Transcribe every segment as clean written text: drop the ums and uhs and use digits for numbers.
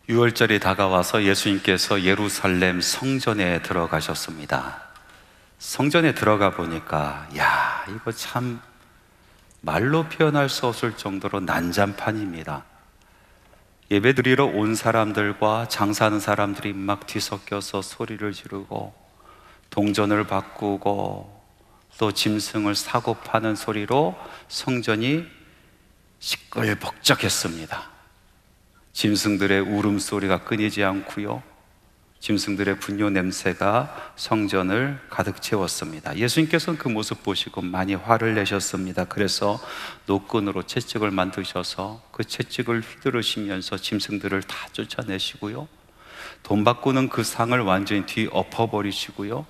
6월절이 다가와서 예수님께서 예루살렘 성전에 들어가셨습니다. 성전에 들어가 보니까 이거 참 말로 표현할 수 없을 정도로 난장판입니다. 예배드리러 온 사람들과 장사하는 사람들이 막 뒤섞여서 소리를 지르고 동전을 바꾸고 또 짐승을 사고 파는 소리로 성전이 시끌벅적했습니다. 짐승들의 울음소리가 끊이지 않고요, 짐승들의 분뇨 냄새가 성전을 가득 채웠습니다. 예수님께서는 그 모습 보시고 많이 화를 내셨습니다. 그래서 노끈으로 채찍을 만드셔서 그 채찍을 휘두르시면서 짐승들을 다 쫓아내시고요, 돈 바꾸는 그 상을 완전히 뒤엎어버리시고요,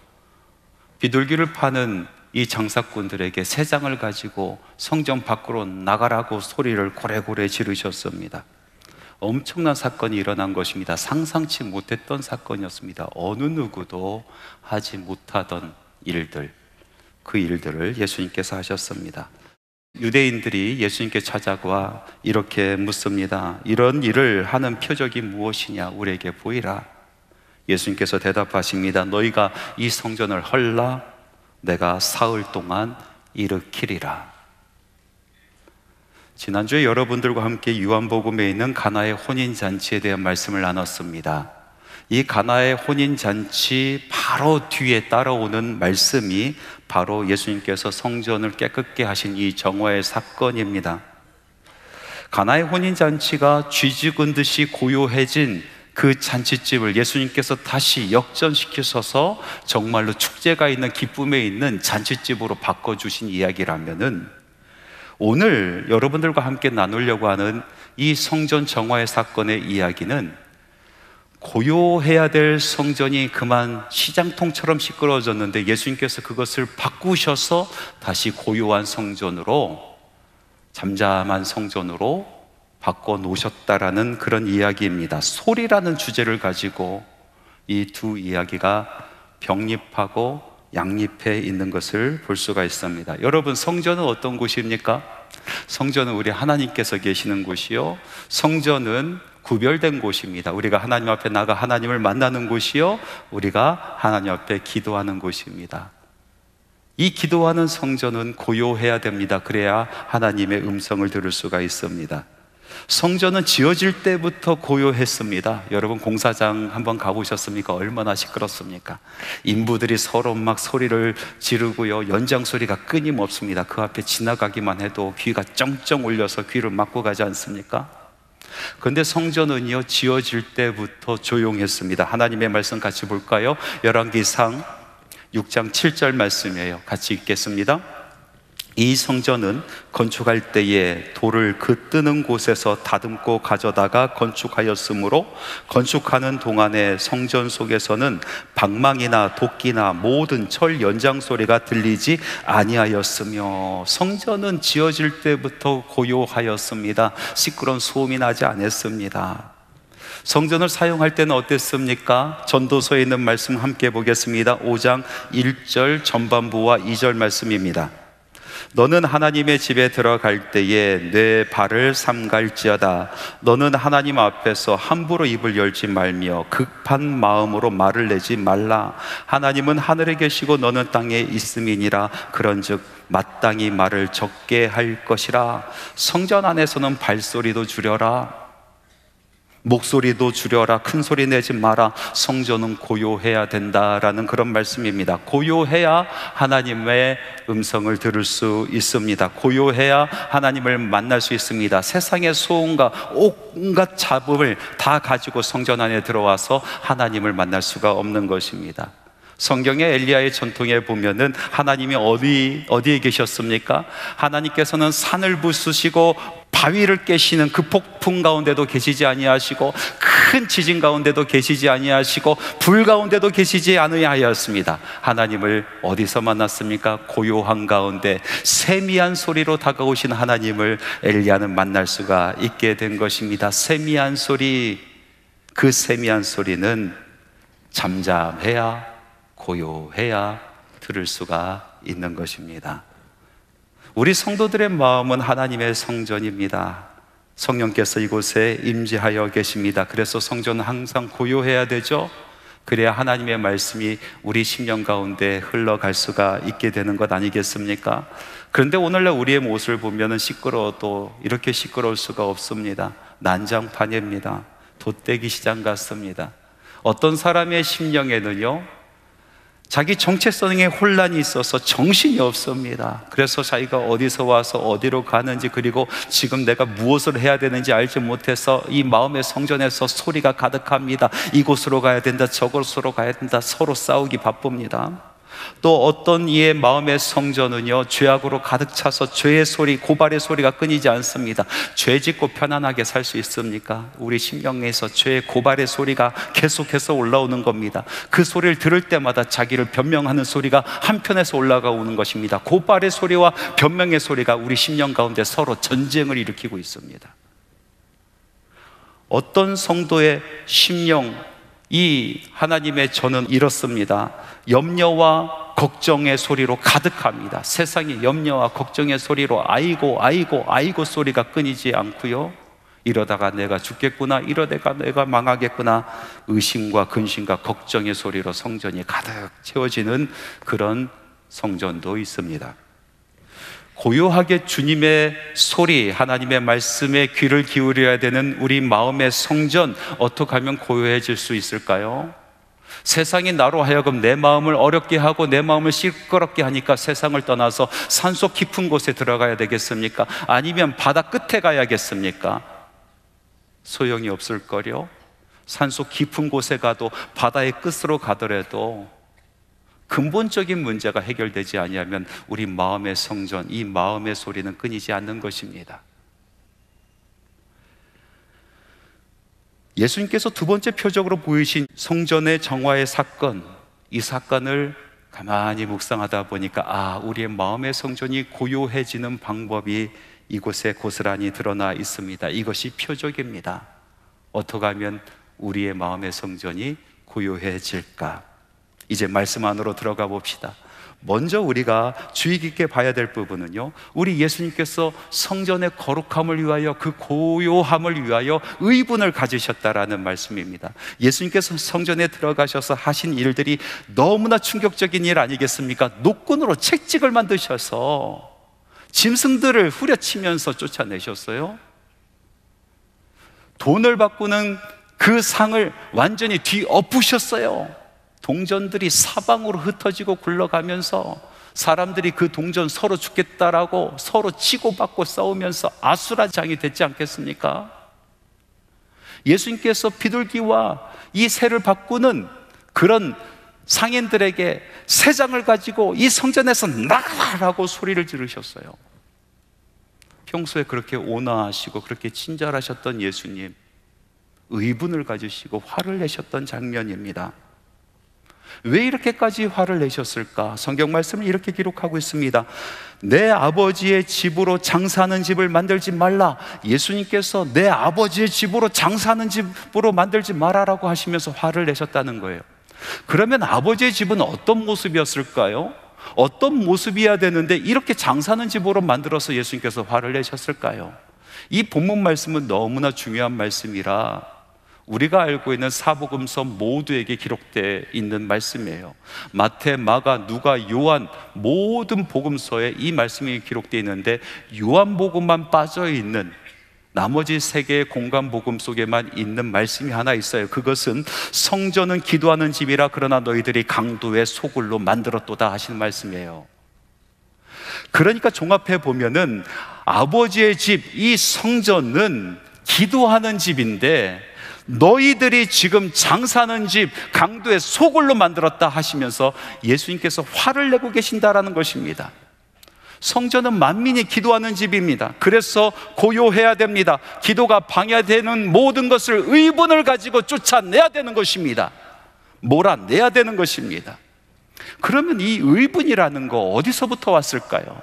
비둘기를 파는 이 장사꾼들에게 새 장을 가지고 성전 밖으로 나가라고 소리를 고래고래 지르셨습니다. 엄청난 사건이 일어난 것입니다. 상상치 못했던 사건이었습니다. 어느 누구도 하지 못하던 일들, 그 일들을 예수님께서 하셨습니다. 유대인들이 예수님께 찾아와 이렇게 묻습니다. 이런 일을 하는 표적이 무엇이냐, 우리에게 보이라. 예수님께서 대답하십니다. 너희가 이 성전을 헐라 내가 사흘 동안 일으키리라. 지난주에 여러분들과 함께 요한복음에 있는 가나의 혼인잔치에 대한 말씀을 나눴습니다. 이 가나의 혼인잔치 바로 뒤에 따라오는 말씀이 바로 예수님께서 성전을 깨끗게 하신 이 정화의 사건입니다. 가나의 혼인잔치가 쥐죽은 듯이 고요해진 그 잔치집을 예수님께서 다시 역전시키셔서 정말로 축제가 있는, 기쁨에 있는 잔치집으로 바꿔주신 이야기라면은, 오늘 여러분들과 함께 나누려고 하는 이 성전 정화의 사건의 이야기는 고요해야 될 성전이 그만 시장통처럼 시끄러워졌는데 예수님께서 그것을 바꾸셔서 다시 고요한 성전으로, 잠잠한 성전으로 바꿔놓으셨다라는 그런 이야기입니다. 소리라는 주제를 가지고 이 두 이야기가 병립하고 양립해 있는 것을 볼 수가 있습니다. 여러분, 성전은 어떤 곳입니까? 성전은 우리 하나님께서 계시는 곳이요, 성전은 구별된 곳입니다. 우리가 하나님 앞에 나가 하나님을 만나는 곳이요, 우리가 하나님 앞에 기도하는 곳입니다. 이 기도하는 성전은 고요해야 됩니다. 그래야 하나님의 음성을 들을 수가 있습니다. 성전은 지어질 때부터 고요했습니다. 여러분, 공사장 한번 가보셨습니까? 얼마나 시끄럽습니까? 인부들이 서로 막 소리를 지르고요, 연장 소리가 끊임없습니다. 그 앞에 지나가기만 해도 귀가 쩡쩡 울려서 귀를 막고 가지 않습니까? 그런데 성전은요, 지어질 때부터 조용했습니다. 하나님의 말씀 같이 볼까요? 열왕기상 6장 7절 말씀이에요. 같이 읽겠습니다. 이 성전은 건축할 때에 돌을 그 뜨는 곳에서 다듬고 가져다가 건축하였으므로 건축하는 동안에 성전 속에서는 방망이나 도끼나 모든 철 연장 소리가 들리지 아니하였으며, 성전은 지어질 때부터 고요하였습니다. 시끄러운 소음이 나지 않았습니다. 성전을 사용할 때는 어땠습니까? 전도서에 있는 말씀 함께 보겠습니다. 5장 1절 전반부와 2절 말씀입니다. 너는 하나님의 집에 들어갈 때에 내 발을 삼갈지어다. 너는 하나님 앞에서 함부로 입을 열지 말며 급한 마음으로 말을 내지 말라. 하나님은 하늘에 계시고 너는 땅에 있음이니라. 그런즉 마땅히 말을 적게 할 것이라. 성전 안에서는 발소리도 줄여라, 목소리도 줄여라, 큰 소리 내지 마라. 성전은 고요해야 된다라는 그런 말씀입니다. 고요해야 하나님의 음성을 들을 수 있습니다. 고요해야 하나님을 만날 수 있습니다. 세상의 소음과 온갖 잡음을 다 가지고 성전 안에 들어와서 하나님을 만날 수가 없는 것입니다. 성경의 엘리야의 전통에 보면은 하나님이 어디에 계셨습니까? 하나님께서는 산을 부수시고 바위를 깨시는 그 폭풍 가운데도 계시지 아니하시고, 큰 지진 가운데도 계시지 아니하시고, 불 가운데도 계시지 아니하였습니다. 하나님을 어디서 만났습니까? 고요한 가운데 세미한 소리로 다가오신 하나님을 엘리야는 만날 수가 있게 된 것입니다. 세미한 소리, 그 세미한 소리는 잠잠해야, 고요해야 들을 수가 있는 것입니다. 우리 성도들의 마음은 하나님의 성전입니다. 성령께서 이곳에 임재하여 계십니다. 그래서 성전은 항상 고요해야 되죠. 그래야 하나님의 말씀이 우리 심령 가운데 흘러갈 수가 있게 되는 것 아니겠습니까? 그런데 오늘날 우리의 모습을 보면 시끄러워도 이렇게 시끄러울 수가 없습니다. 난장판입니다. 돛대기 시장 같습니다. 어떤 사람의 심령에는요, 자기 정체성에 혼란이 있어서 정신이 없습니다. 그래서 자기가 어디서 와서 어디로 가는지, 그리고 지금 내가 무엇을 해야 되는지 알지 못해서 이 마음의 성전에서 소리가 가득합니다. 이곳으로 가야 된다, 저곳으로 가야 된다, 서로 싸우기 바쁩니다. 또 어떤 이의 마음의 성전은요, 죄악으로 가득 차서 죄의 소리, 고발의 소리가 끊이지 않습니다. 죄 짓고 편안하게 살 수 있습니까? 우리 심령에서 죄의 고발의 소리가 계속해서 올라오는 겁니다. 그 소리를 들을 때마다 자기를 변명하는 소리가 한편에서 올라오는 것입니다. 고발의 소리와 변명의 소리가 우리 심령 가운데 서로 전쟁을 일으키고 있습니다. 어떤 성도의 심령, 이 하나님의 전은 이렇습니다. 염려와 걱정의 소리로 가득합니다. 세상이 염려와 걱정의 소리로 아이고 아이고 아이고 소리가 끊이지 않고요, 이러다가 내가 죽겠구나, 이러다가 내가 망하겠구나, 의심과 근심과 걱정의 소리로 성전이 가득 채워지는 그런 성전도 있습니다. 고요하게 주님의 소리, 하나님의 말씀에 귀를 기울여야 되는 우리 마음의 성전, 어떻게 하면 고요해질 수 있을까요? 세상이 나로 하여금 내 마음을 어렵게 하고 내 마음을 시끄럽게 하니까 세상을 떠나서 산속 깊은 곳에 들어가야 되겠습니까? 아니면 바다 끝에 가야겠습니까? 소용이 없을 거요. 산속 깊은 곳에 가도, 바다의 끝으로 가더라도 근본적인 문제가 해결되지 아니하면 우리 마음의 성전, 이 마음의 소리는 끊이지 않는 것입니다. 예수님께서 두 번째 표적으로 보이신 성전의 정화의 사건, 이 사건을 가만히 묵상하다 보니까 우리의 마음의 성전이 고요해지는 방법이 이곳에 고스란히 드러나 있습니다. 이것이 표적입니다. 어떻게 하면 우리의 마음의 성전이 고요해질까? 이제 말씀 안으로 들어가 봅시다. 먼저 우리가 주의 깊게 봐야 될 부분은요, 우리 예수님께서 성전의 거룩함을 위하여, 그 고요함을 위하여 의분을 가지셨다라는 말씀입니다. 예수님께서 성전에 들어가셔서 하신 일들이 너무나 충격적인 일 아니겠습니까? 노끈으로 채찍을 만드셔서 짐승들을 후려치면서 쫓아내셨어요. 돈을 바꾸는 그 상을 완전히 뒤엎으셨어요. 동전들이 사방으로 흩어지고 굴러가면서 사람들이 그 동전 서로 죽겠다라고 서로 치고받고 싸우면서 아수라장이 됐지 않겠습니까? 예수님께서 비둘기와 이 새를 바꾸는 그런 상인들에게 새 장을 가지고 이 성전에서 나가라고 소리를 지르셨어요. 평소에 그렇게 온화하시고 그렇게 친절하셨던 예수님, 의분을 가지시고 화를 내셨던 장면입니다. 왜 이렇게까지 화를 내셨을까? 성경 말씀을 이렇게 기록하고 있습니다. 내 아버지의 집으로 장사하는 집을 만들지 말라. 예수님께서 내 아버지의 집으로 장사하는 집으로 만들지 말아라고 하시면서 화를 내셨다는 거예요. 그러면 아버지의 집은 어떤 모습이었을까요? 어떤 모습이어야 되는데 이렇게 장사하는 집으로 만들어서 예수님께서 화를 내셨을까요? 이 본문 말씀은 너무나 중요한 말씀이라 우리가 알고 있는 사복음서 모두에게 기록되어 있는 말씀이에요. 마태, 마가, 누가, 요한 모든 복음서에 이 말씀이 기록되어 있는데 요한복음만 빠져있는, 나머지 세 개의 공간 복음 속에만 있는 말씀이 하나 있어요. 그것은 성전은 기도하는 집이라 그러나 너희들이 강도의 소굴로 만들었도다 하시는 말씀이에요. 그러니까 종합해 보면은 아버지의 집, 이 성전은 기도하는 집인데 너희들이 지금 장사하는 집, 강도의 소굴로 만들었다 하시면서 예수님께서 화를 내고 계신다라는 것입니다. 성전은 만민이 기도하는 집입니다. 그래서 고요해야 됩니다. 기도가 방해되는 모든 것을 의분을 가지고 쫓아내야 되는 것입니다. 몰아내야 되는 것입니다. 그러면 이 의분이라는 거 어디서부터 왔을까요?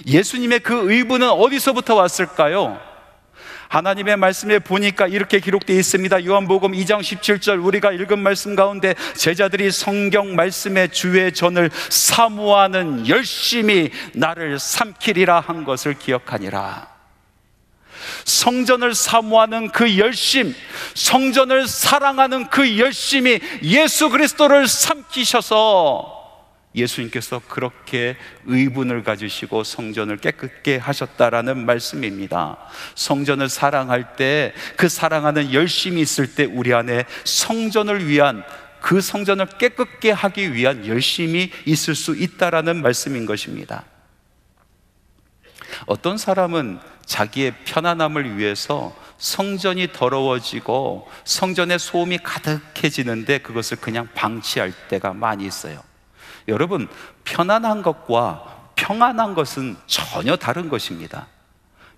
예수님의 그 의분은 어디서부터 왔을까요? 하나님의 말씀에 보니까 이렇게 기록되어 있습니다. 요한복음 2장 17절 우리가 읽은 말씀 가운데 제자들이 성경 말씀의 주의 전을 사모하는 열심히 나를 삼키리라 한 것을 기억하니라. 성전을 사모하는 그 열심, 성전을 사랑하는 그 열심이 예수 그리스도를 삼키셔서 예수님께서 그렇게 의분을 가지시고 성전을 깨끗게 하셨다라는 말씀입니다. 성전을 사랑할 때, 그 사랑하는 열심이 있을 때 우리 안에 성전을 위한, 그 성전을 깨끗게 하기 위한 열심이 있을 수 있다라는 말씀인 것입니다. 어떤 사람은 자기의 편안함을 위해서 성전이 더러워지고 성전에 소음이 가득해지는데 그것을 그냥 방치할 때가 많이 있어요. 여러분, 편안한 것과 평안한 것은 전혀 다른 것입니다.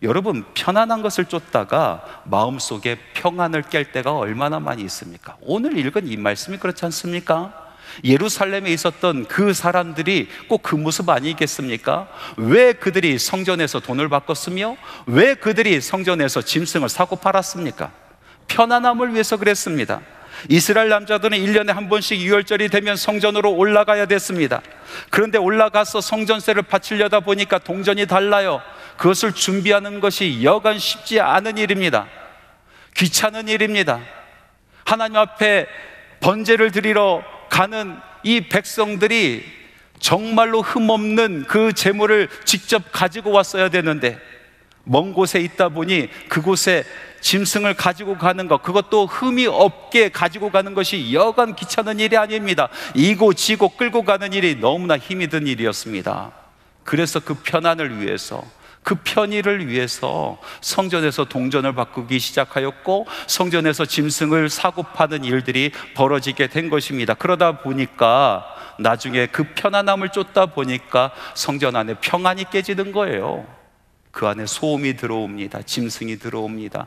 여러분, 편안한 것을 쫓다가 마음속에 평안을 깰 때가 얼마나 많이 있습니까? 오늘 읽은 이 말씀이 그렇지 않습니까? 예루살렘에 있었던 그 사람들이 꼭 그 모습 아니겠습니까? 왜 그들이 성전에서 돈을 바꿨으며 왜 그들이 성전에서 짐승을 사고 팔았습니까? 편안함을 위해서 그랬습니다. 이스라엘 남자들은 1년에 한 번씩 유월절이 되면 성전으로 올라가야 됐습니다. 그런데 올라가서 성전세를 바치려다 보니까 동전이 달라요. 그것을 준비하는 것이 여간 쉽지 않은 일입니다. 귀찮은 일입니다. 하나님 앞에 번제를 드리러 가는 이 백성들이 정말로 흠없는 그 제물을 직접 가지고 왔어야 되는데 먼 곳에 있다 보니 그곳에 짐승을 가지고 가는 것, 그것도 흠이 없게 가지고 가는 것이 여간 귀찮은 일이 아닙니다. 이고 지고 끌고 가는 일이 너무나 힘이 든 일이었습니다. 그래서 그 편안을 위해서, 그 편의를 위해서 성전에서 동전을 바꾸기 시작하였고 성전에서 짐승을 사고 파는 일들이 벌어지게 된 것입니다. 그러다 보니까 나중에 그 편안함을 쫓다 보니까 성전 안에 평안이 깨지는 거예요. 그 안에 소음이 들어옵니다. 짐승이 들어옵니다.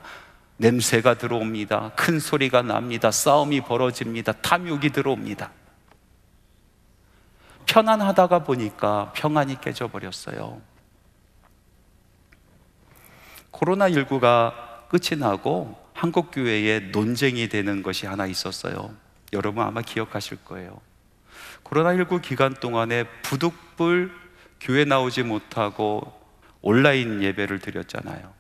냄새가 들어옵니다. 큰 소리가 납니다. 싸움이 벌어집니다. 탐욕이 들어옵니다. 편안하다가 보니까 평안이 깨져버렸어요. 코로나19가 끝이 나고 한국교회에 논쟁이 되는 것이 하나 있었어요. 여러분 아마 기억하실 거예요. 코로나19 기간 동안에 부득불 교회 나오지 못하고 온라인 예배를 드렸잖아요.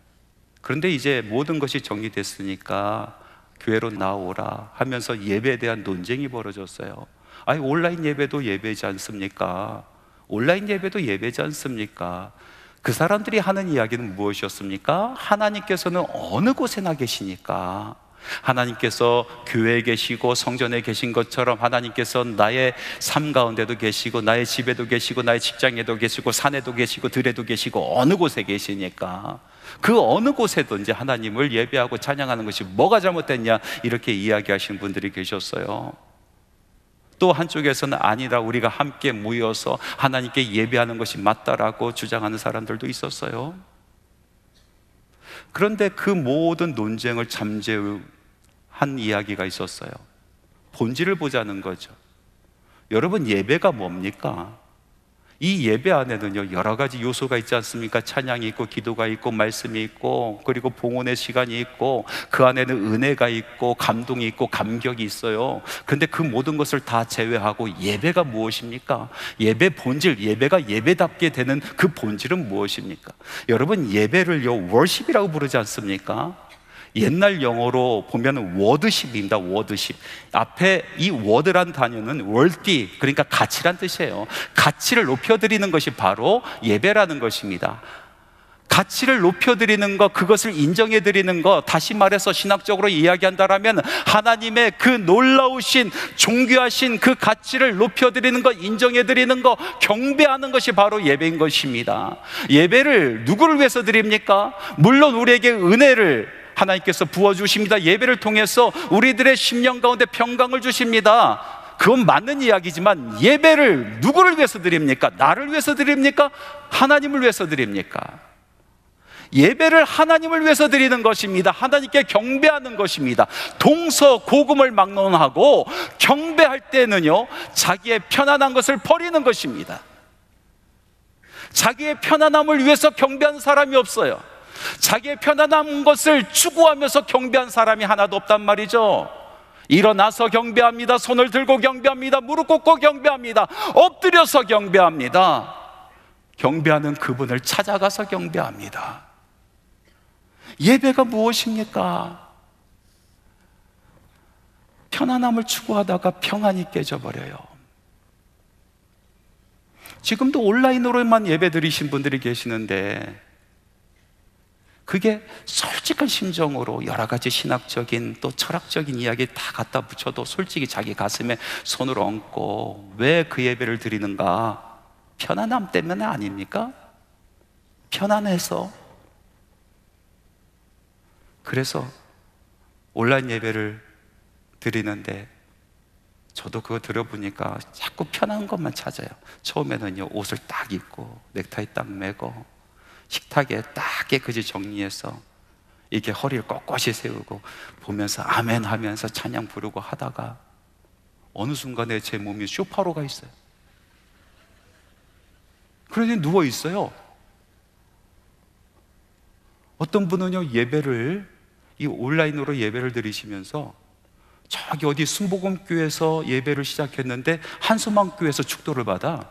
그런데 이제 모든 것이 정리됐으니까 교회로 나오라 하면서 예배에 대한 논쟁이 벌어졌어요. 아니, 온라인 예배도 예배지 않습니까? 온라인 예배도 예배지 않습니까? 그 사람들이 하는 이야기는 무엇이었습니까? 하나님께서는 어느 곳에나 계시니까, 하나님께서 교회에 계시고 성전에 계신 것처럼 하나님께서 나의 삶 가운데도 계시고 나의 집에도 계시고 나의 직장에도 계시고 산에도 계시고 들에도 계시고 어느 곳에 계시니까 그 어느 곳에든지 하나님을 예배하고 찬양하는 것이 뭐가 잘못됐냐, 이렇게 이야기하시는 분들이 계셨어요. 또 한쪽에서는 아니다, 우리가 함께 모여서 하나님께 예배하는 것이 맞다라고 주장하는 사람들도 있었어요. 그런데 그 모든 논쟁을 잠재운 이야기가 있었어요. 본질을 보자는 거죠. 여러분, 예배가 뭡니까? 이 예배 안에는요, 여러 가지 요소가 있지 않습니까? 찬양이 있고 기도가 있고 말씀이 있고 그리고 봉헌의 시간이 있고 그 안에는 은혜가 있고 감동이 있고 감격이 있어요. 그런데 그 모든 것을 다 제외하고 예배가 무엇입니까? 예배 본질, 예배가 예배답게 되는 그 본질은 무엇입니까? 여러분, 예배를요 월십이라고 부르지 않습니까? 옛날 영어로 보면 워드십입니다. 워드십. 앞에 이 워드란 단어는 월디, 그러니까 가치란 뜻이에요. 가치를 높여드리는 것이 바로 예배라는 것입니다. 가치를 높여드리는 것, 그것을 인정해드리는 것, 다시 말해서 신학적으로 이야기한다면 하나님의 그 놀라우신 존귀하신 그 가치를 높여드리는 것, 인정해드리는 것, 경배하는 것이 바로 예배인 것입니다. 예배를 누구를 위해서 드립니까? 물론 우리에게 은혜를 하나님께서 부어주십니다. 예배를 통해서 우리들의 심령 가운데 평강을 주십니다. 그건 맞는 이야기지만 예배를 누구를 위해서 드립니까? 나를 위해서 드립니까? 하나님을 위해서 드립니까? 예배를 하나님을 위해서 드리는 것입니다. 하나님께 경배하는 것입니다. 동서고금을 막론하고 경배할 때는요, 자기의 편안한 것을 버리는 것입니다. 자기의 편안함을 위해서 경배하는 사람이 없어요. 자기의 편안한 것을 추구하면서 경배한 사람이 하나도 없단 말이죠. 일어나서 경배합니다. 손을 들고 경배합니다. 무릎 꿇고 경배합니다. 엎드려서 경배합니다. 경배하는 그분을 찾아가서 경배합니다. 예배가 무엇입니까? 편안함을 추구하다가 평안이 깨져버려요. 지금도 온라인으로만 예배 드리신 분들이 계시는데, 그게 솔직한 심정으로 여러 가지 신학적인 또 철학적인 이야기 다 갖다 붙여도 솔직히 자기 가슴에 손을 얹고 왜 그 예배를 드리는가? 편안함 때문에 아닙니까? 편안해서. 그래서 온라인 예배를 드리는데 저도 그거 들어보니까 자꾸 편한 것만 찾아요. 처음에는요, 옷을 딱 입고 넥타이 딱 매고 식탁에 딱 깨끗이 정리해서 이렇게 허리를 꼿꼿이 세우고 보면서 아멘 하면서 찬양 부르고 하다가 어느 순간에 제 몸이 쇼파로 가 있어요. 그러니 누워 있어요. 어떤 분은요, 예배를 이 온라인으로 예배를 드리시면서 저기 어디 순복음교회에서 예배를 시작했는데 한수망교회에서 축도를 받아.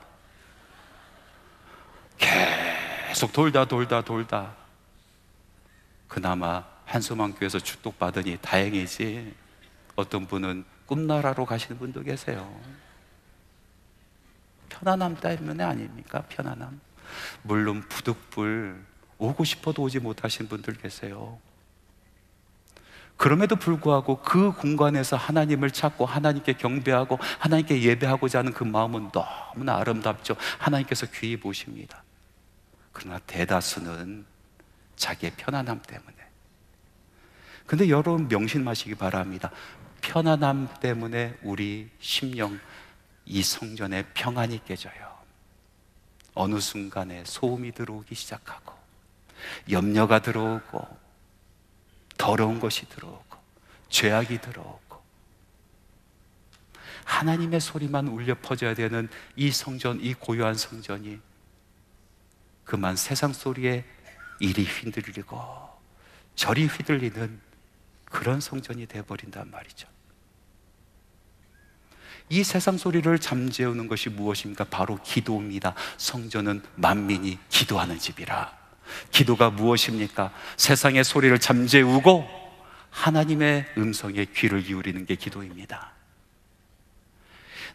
계속 돌다 그나마 한수망교회에서 축복받으니 다행이지, 어떤 분은 꿈나라로 가시는 분도 계세요. 편안함 때문에 아닙니까? 편안함. 물론 부득불 오고 싶어도 오지 못하신 분들 계세요. 그럼에도 불구하고 그 공간에서 하나님을 찾고 하나님께 경배하고 하나님께 예배하고자 하는 그 마음은 너무나 아름답죠. 하나님께서 귀히 보십니다. 그러나 대다수는 자기의 편안함 때문에. 근데 여러분 명심하시기 바랍니다. 편안함 때문에 우리 심령, 이 성전에 평안이 깨져요. 어느 순간에 소음이 들어오기 시작하고 염려가 들어오고 더러운 것이 들어오고 죄악이 들어오고, 하나님의 소리만 울려 퍼져야 되는 이 성전, 이 고요한 성전이 그만 세상 소리에 이리 휘둘리고 저리 휘둘리는 그런 성전이 되어버린단 말이죠. 이 세상 소리를 잠재우는 것이 무엇입니까? 바로 기도입니다. 성전은 만민이 기도하는 집이라. 기도가 무엇입니까? 세상의 소리를 잠재우고 하나님의 음성에 귀를 기울이는 게 기도입니다.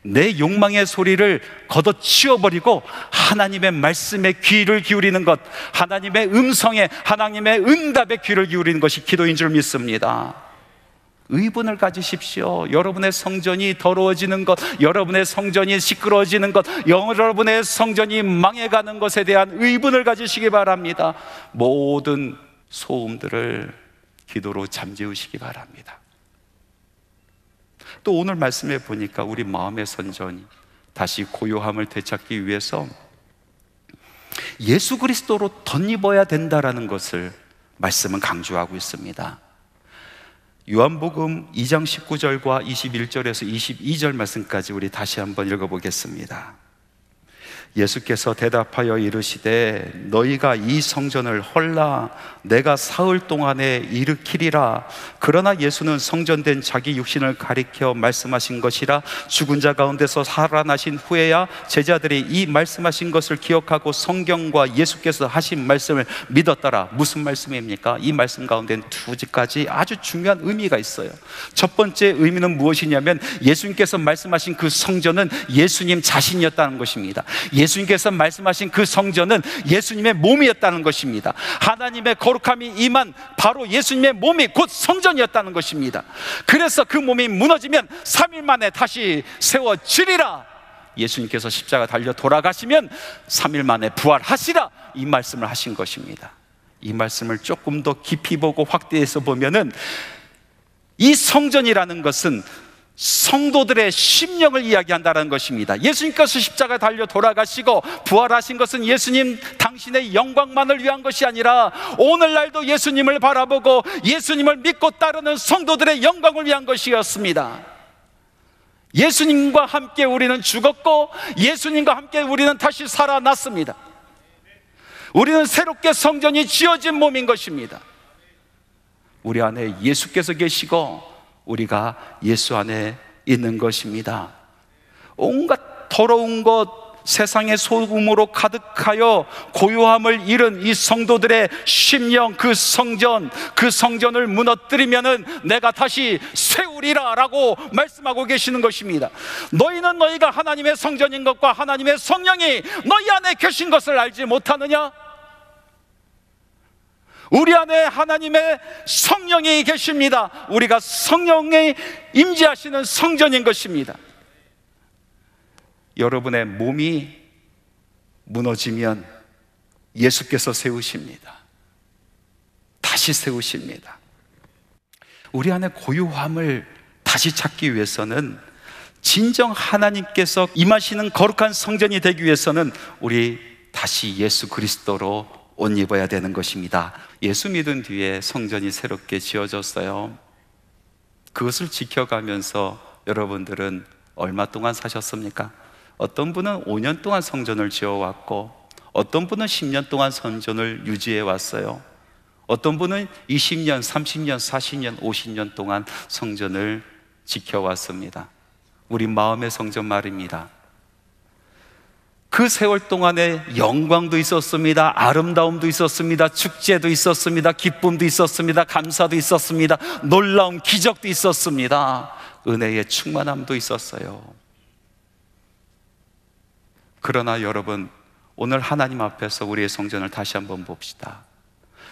내 욕망의 소리를 걷어치워버리고 하나님의 말씀에 귀를 기울이는 것, 하나님의 음성에, 하나님의 응답에 귀를 기울이는 것이 기도인 줄 믿습니다. 의분을 가지십시오. 여러분의 성전이 더러워지는 것, 여러분의 성전이 시끄러워지는 것, 여러분의 성전이 망해가는 것에 대한 의분을 가지시기 바랍니다. 모든 소음들을 기도로 잠재우시기 바랍니다. 또 오늘 말씀해 보니까 우리 마음의 성전이 다시 고요함을 되찾기 위해서 예수 그리스도로 덧입어야 된다라는 것을 말씀은 강조하고 있습니다. 요한복음 2장 19절과 21절에서 22절 말씀까지 우리 다시 한번 읽어보겠습니다. 예수께서 대답하여 이르시되 너희가 이 성전을 헐라 내가 사흘 동안에 일으키리라. 그러나 예수는 성전된 자기 육신을 가리켜 말씀하신 것이라. 죽은 자 가운데서 살아나신 후에야 제자들이 이 말씀하신 것을 기억하고 성경과 예수께서 하신 말씀을 믿었더라. 무슨 말씀입니까? 이 말씀 가운데는 두 가지 아주 중요한 의미가 있어요. 첫 번째 의미는 무엇이냐면 예수님께서 말씀하신 그 성전은 예수님 자신이었다는 것입니다. 예수님께서 말씀하신 그 성전은 예수님의 몸이었다는 것입니다. 하나님의 거룩함이 임한 바로 예수님의 몸이 곧 성전이었다는 것입니다. 그래서 그 몸이 무너지면 3일 만에 다시 세워지리라. 예수님께서 십자가 달려 돌아가시면 3일 만에 부활하시라, 이 말씀을 하신 것입니다. 이 말씀을 조금 더 깊이 보고 확대해서 보면은 이 성전이라는 것은 성도들의 심령을 이야기한다는 것입니다. 예수님께서 십자가 달려 돌아가시고 부활하신 것은 예수님 당신의 영광만을 위한 것이 아니라 오늘날도 예수님을 바라보고 예수님을 믿고 따르는 성도들의 영광을 위한 것이었습니다. 예수님과 함께 우리는 죽었고 예수님과 함께 우리는 다시 살아났습니다. 우리는 새롭게 성전이 지어진 몸인 것입니다. 우리 안에 예수께서 계시고 우리가 예수 안에 있는 것입니다. 온갖 더러운 것, 세상의 소음으로 가득하여 고요함을 잃은 이 성도들의 심령, 그 성전을 무너뜨리면은 내가 다시 세우리라 라고 말씀하고 계시는 것입니다. 너희는 너희가 하나님의 성전인 것과 하나님의 성령이 너희 안에 계신 것을 알지 못하느냐? 우리 안에 하나님의 성령이 계십니다. 우리가 성령이 임재하시는 성전인 것입니다. 여러분의 몸이 무너지면 예수께서 세우십니다. 다시 세우십니다. 우리 안에 고요함을 다시 찾기 위해서는, 진정 하나님께서 임하시는 거룩한 성전이 되기 위해서는 우리 다시 예수 그리스도로 옷 입어야 되는 것입니다. 예수 믿은 뒤에 성전이 새롭게 지어졌어요. 그것을 지켜가면서 여러분들은 얼마 동안 사셨습니까? 어떤 분은 5년 동안 성전을 지어왔고, 어떤 분은 10년 동안 성전을 유지해 왔어요. 어떤 분은 20년, 30년, 40년, 50년 동안 성전을 지켜왔습니다. 우리 마음의 성전 말입니다. 그 세월 동안에 영광도 있었습니다. 아름다움도 있었습니다. 축제도 있었습니다. 기쁨도 있었습니다. 감사도 있었습니다. 놀라운 기적도 있었습니다. 은혜의 충만함도 있었어요. 그러나 여러분, 오늘 하나님 앞에서 우리의 성전을 다시 한번 봅시다.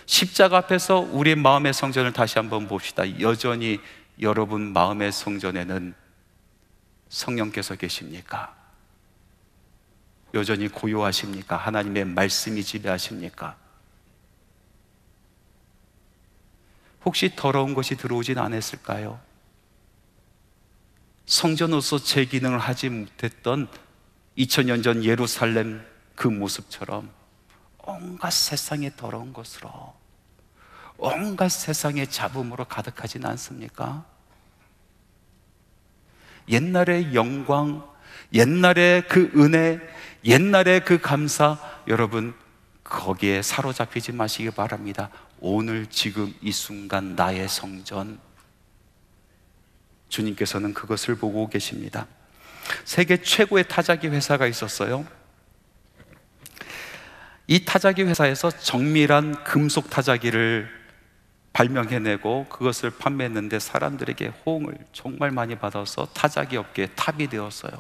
십자가 앞에서 우리의 마음의 성전을 다시 한번 봅시다. 여전히 여러분 마음의 성전에는 성령께서 계십니까? 여전히 고요하십니까? 하나님의 말씀이 지배하십니까? 혹시 더러운 것이 들어오진 않았을까요? 성전으로서 제 기능을 하지 못했던 2000년 전 예루살렘 그 모습처럼 온갖 세상의 더러운 것으로, 온갖 세상의 잡음으로 가득하진 않습니까? 옛날의 영광, 옛날의 그 은혜, 옛날의 그 감사, 여러분 거기에 사로잡히지 마시기 바랍니다. 오늘 지금 이 순간 나의 성전, 주님께서는 그것을 보고 계십니다. 세계 최고의 타자기 회사가 있었어요. 이 타자기 회사에서 정밀한 금속 타자기를 발명해내고 그것을 판매했는데 사람들에게 호응을 정말 많이 받아서 타자기 업계의 탑이 되었어요.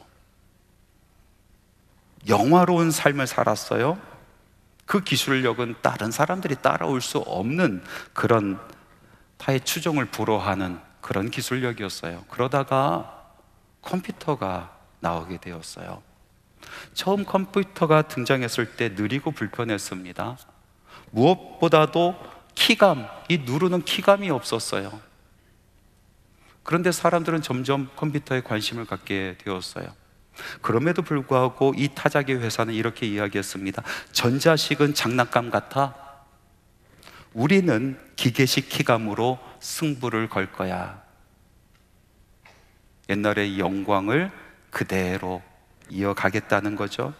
영화로운 삶을 살았어요. 그 기술력은 다른 사람들이 따라올 수 없는 그런 타의 추종을 불허하는 그런 기술력이었어요. 그러다가 컴퓨터가 나오게 되었어요. 처음 컴퓨터가 등장했을 때 느리고 불편했습니다. 무엇보다도 키감, 이 누르는 키감이 없었어요. 그런데 사람들은 점점 컴퓨터에 관심을 갖게 되었어요. 그럼에도 불구하고 이 타자기 회사는 이렇게 이야기했습니다. 전자식은 장난감 같아. 우리는 기계식 키감으로 승부를 걸 거야. 옛날의 영광을 그대로 이어가겠다는 거죠.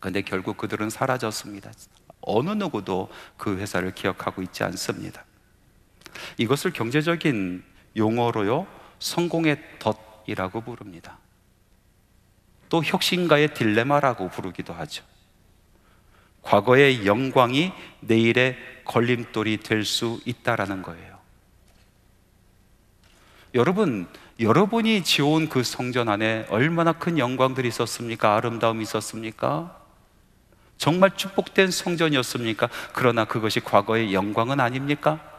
그런데 결국 그들은 사라졌습니다. 어느 누구도 그 회사를 기억하고 있지 않습니다. 이것을 경제적인 용어로요, 성공의 덫이라고 부릅니다. 또 혁신가의 딜레마라고 부르기도 하죠. 과거의 영광이 내일의 걸림돌이 될 수 있다라는 거예요. 여러분, 여러분이 지어온 그 성전 안에 얼마나 큰 영광들이 있었습니까? 아름다움이 있었습니까? 정말 축복된 성전이었습니까? 그러나 그것이 과거의 영광은 아닙니까?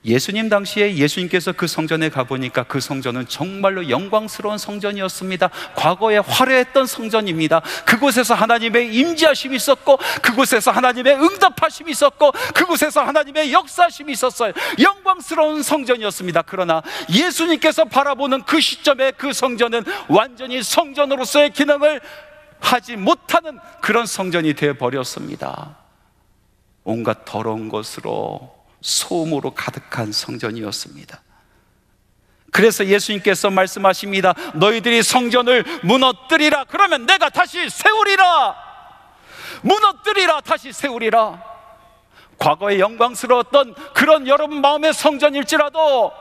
예수님 당시에 예수님께서 그 성전에 가보니까 그 성전은 정말로 영광스러운 성전이었습니다. 과거에 화려했던 성전입니다. 그곳에서 하나님의 임재하심이 있었고, 그곳에서 하나님의 응답하심이 있었고, 그곳에서 하나님의 역사하심이 있었어요. 영광스러운 성전이었습니다. 그러나 예수님께서 바라보는 그 시점에 그 성전은 완전히 성전으로서의 기능을 하지 못하는 그런 성전이 되어버렸습니다. 온갖 더러운 것으로, 소음으로 가득한 성전이었습니다. 그래서 예수님께서 말씀하십니다. 너희들이 성전을 무너뜨리라. 그러면 내가 다시 세우리라. 무너뜨리라, 다시 세우리라. 과거에 영광스러웠던 그런 여러분 마음의 성전일지라도,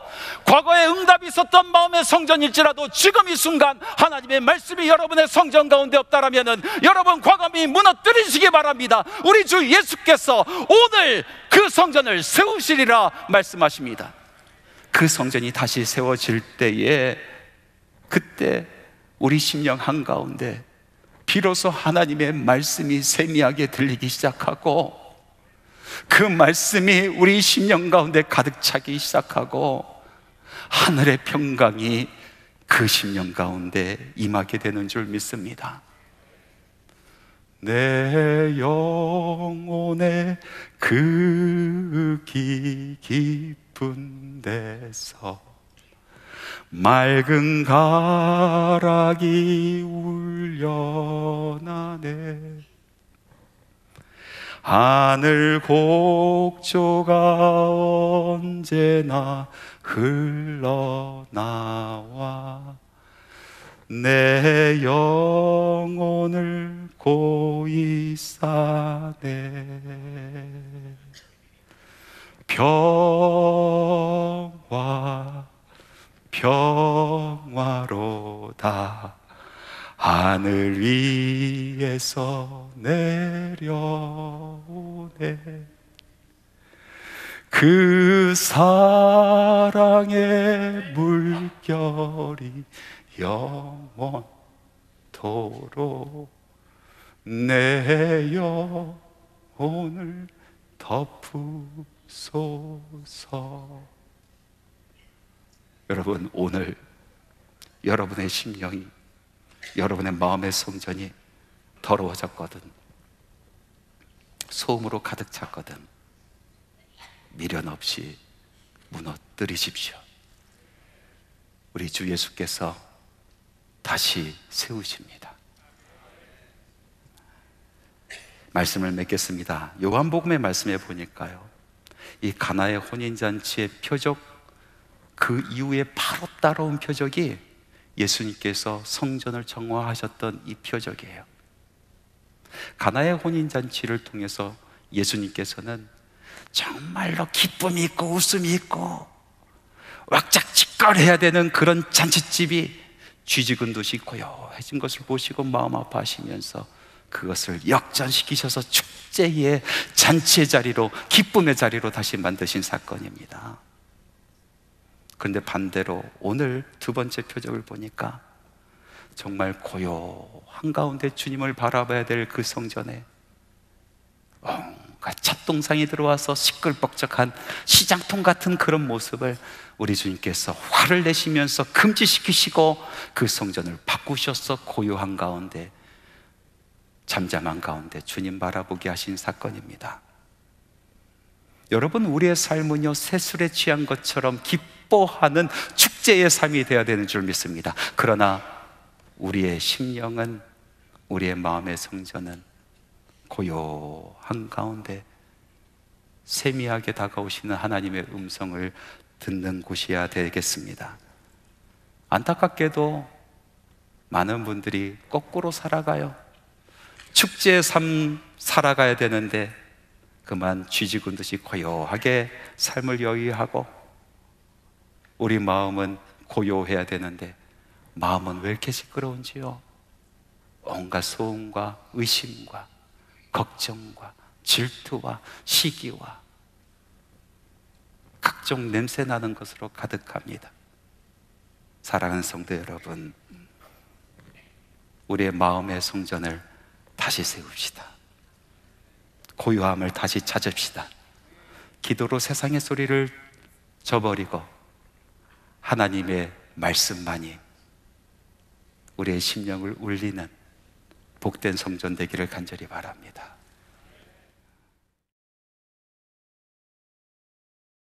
과거에 응답이 있었던 마음의 성전일지라도, 지금 이 순간 하나님의 말씀이 여러분의 성전 가운데 없다라면 여러분 과감히 무너뜨리시기 바랍니다. 우리 주 예수께서 오늘 그 성전을 세우시리라 말씀하십니다. 그 성전이 다시 세워질 때에, 그때 우리 심령 한가운데 비로소 하나님의 말씀이 세미하게 들리기 시작하고, 그 말씀이 우리 심령 가운데 가득 차기 시작하고, 하늘의 평강이 그 심령 가운데 임하게 되는 줄 믿습니다. 내 영혼의 그 깊은 데서 맑은 가락이 울려나네. 하늘 곡조가 언제나 흘러나와 내 영혼을 고이 싸네. 평화로다 하늘 위에서 내려오네. 그 사랑의 물결이 영원토록 내 영혼을 덮으소서. 여러분, 오늘 여러분의 심령이, 여러분의 마음의 성전이 더러워졌거든, 소음으로 가득 찼거든, 미련 없이 무너뜨리십시오. 우리 주 예수께서 다시 세우십니다. 말씀을 맺겠습니다. 요한복음의 말씀에 보니까요, 이 가나의 혼인잔치의 표적, 그 이후에 바로 따라온 표적이 예수님께서 성전을 정화하셨던 이 표적이에요. 가나의 혼인잔치를 통해서 예수님께서는 정말로 기쁨이 있고 웃음이 있고 왁작지껄해야 되는 그런 잔치집이 쥐죽은 듯이 고요해진 것을 보시고 마음 아파하시면서 그것을 역전시키셔서 축제의 잔치의 자리로, 기쁨의 자리로 다시 만드신 사건입니다. 그런데 반대로 오늘 두 번째 표적을 보니까 정말 고요한 가운데 주님을 바라봐야 될 그 성전에 온갖 찻동상이 들어와서 시끌벅적한 시장통 같은 그런 모습을 우리 주님께서 화를 내시면서 금지시키시고 그 성전을 바꾸셔서 고요한 가운데, 잠잠한 가운데 주님 바라보게 하신 사건입니다. 여러분, 우리의 삶은요, 새술에 취한 것처럼 기뻐하는 축제의 삶이 되어야 되는 줄 믿습니다. 그러나 우리의 심령은, 우리의 마음의 성전은 고요한 가운데 세미하게 다가오시는 하나님의 음성을 듣는 곳이어야 되겠습니다. 안타깝게도 많은 분들이 거꾸로 살아가요. 축제의 삶 살아가야 되는데 그만 쥐죽은 듯이 고요하게 삶을 여유하고, 우리 마음은 고요해야 되는데 마음은 왜 이렇게 시끄러운지요? 온갖 소음과 의심과 걱정과 질투와 시기와 각종 냄새 나는 것으로 가득합니다. 사랑하는 성도 여러분, 우리의 마음의 성전을 다시 세웁시다. 고요함을 다시 찾읍시다. 기도로 세상의 소리를 저버리고 하나님의 말씀만이 우리의 심령을 울리는 복된 성전 되기를 간절히 바랍니다.